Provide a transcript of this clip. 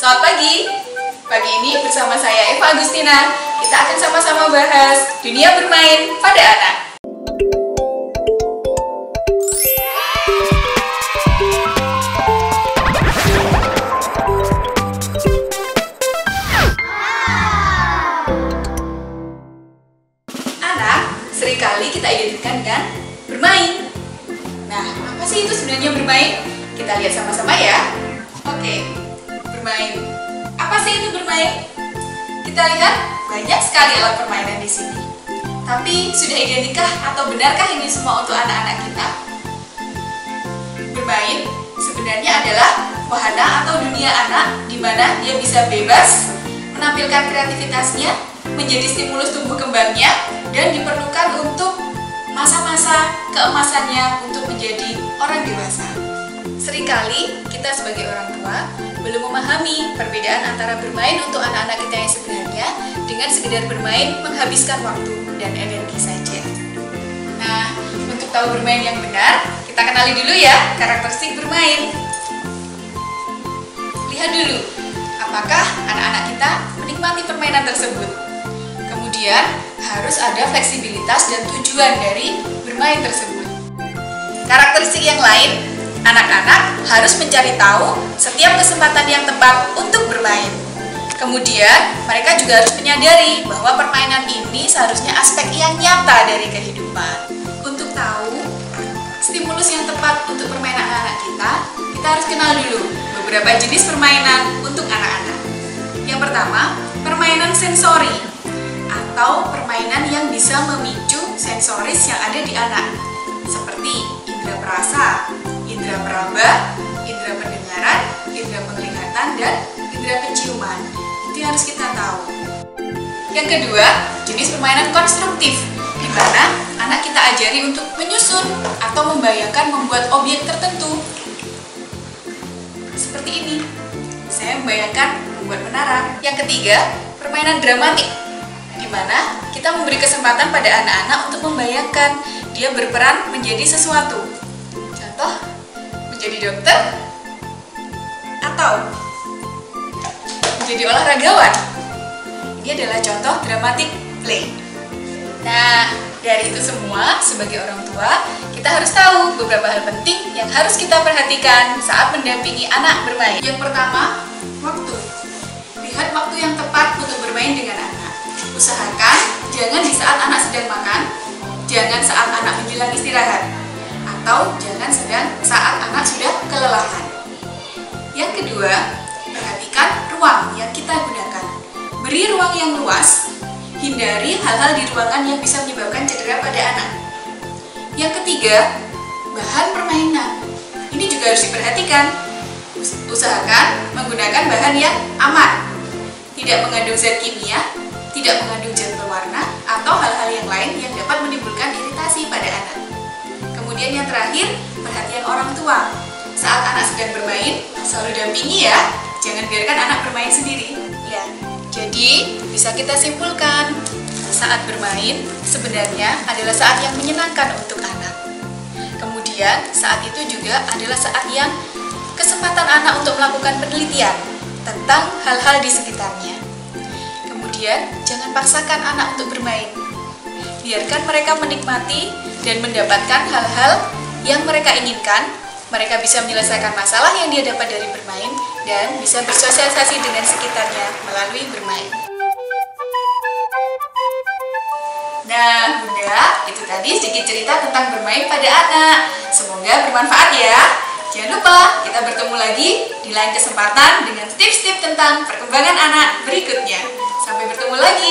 Selamat pagi. Pagi ini bersama saya Eva Agustina, kita akan sama-sama bahas dunia bermain pada anak. Anak seringkali kita identikan dengan bermain. Nah, apa sih itu sebenarnya bermain? Kita lihat sama-sama ya. Oke, bermain. Apa sih itu bermain? Kita lihat banyak sekali alat permainan di sini. Tapi sudah identikah atau benarkah ini semua untuk anak-anak kita? Bermain sebenarnya adalah wahana atau dunia anak di mana dia bisa bebas menampilkan kreativitasnya, menjadi stimulus tumbuh kembangnya, dan diperlukan untuk masa-masa keemasannya untuk menjadi orang dewasa. Seringkali kita sebagai orang tua belum memahami perbedaan antara bermain untuk anak-anak kita yang sebenarnya dengan sekedar bermain menghabiskan waktu dan energi saja. Nah, untuk tahu bermain yang benar, kita kenali dulu ya karakteristik bermain. Lihat dulu, apakah anak-anak kita menikmati permainan tersebut. Kemudian, harus ada fleksibilitas dan tujuan dari bermain tersebut. Karakteristik yang lain, anak-anak harus mencari tahu setiap kesempatan yang tepat untuk bermain. Kemudian, mereka juga harus menyadari bahwa permainan ini seharusnya aspek yang nyata dari kehidupan. Untuk tahu stimulus yang tepat untuk permainan anak kita harus kenal dulu beberapa jenis permainan untuk anak-anak. Yang pertama, permainan sensori atau permainan yang bisa memicu sensoris yang ada di anak, seperti indera perasa, indera peraba, indera pendengaran, indera penglihatan, dan indera penciuman. Itu yang harus kita tahu. Yang kedua, jenis permainan konstruktif, di mana anak kita ajari untuk menyusun atau membayangkan membuat objek tertentu. Seperti ini, saya membayangkan membuat menara. Yang ketiga, permainan dramatik, di mana kita memberi kesempatan pada anak-anak untuk membayangkan dia berperan menjadi sesuatu. Contoh, menjadi dokter atau menjadi olahragawan. Ini adalah contoh dramatic play. Nah, dari itu semua, sebagai orang tua, kita harus tahu beberapa hal penting yang harus kita perhatikan saat mendampingi anak bermain. Yang pertama, waktu. Lihat waktu yang tepat untuk bermain dengan anak. Usahakan jangan di saat anak sedang makan, jangan saat anak menjelang istirahat, atau jangan saat anak sudah kelelahan. Yang kedua, perhatikan ruang yang kita gunakan. Beri ruang yang luas, hindari hal-hal di ruangan yang bisa menyebabkan cedera pada anak. Yang ketiga, bahan permainan. Ini juga harus diperhatikan. Usahakan menggunakan bahan yang aman, tidak mengandung zat kimia, tidak mengandung zat pewarna, atau hal-hal yang lain yang dapat menimbulkan iritasi pada anak. Kemudian yang terakhir, perhatian orang tua. Saat anak sedang bermain, selalu dampingi ya, jangan biarkan anak bermain sendiri. Ya. Jadi, bisa kita simpulkan, saat bermain sebenarnya adalah saat yang menyenangkan untuk anak. Kemudian, saat itu juga adalah saat yang kesempatan anak untuk melakukan penelitian tentang hal-hal di sekitarnya. Kemudian, jangan paksakan anak untuk bermain. Biarkan mereka menikmati dan mendapatkan hal-hal yang mereka inginkan. Mereka bisa menyelesaikan masalah yang dia dapat dari bermain dan bisa bersosialisasi dengan sekitarnya melalui bermain. Nah, Bunda, itu tadi sedikit cerita tentang bermain pada anak. Semoga bermanfaat ya. Jangan lupa, kita bertemu lagi di lain kesempatan dengan tips-tips tentang perkembangan anak berikutnya. Sampai bertemu lagi.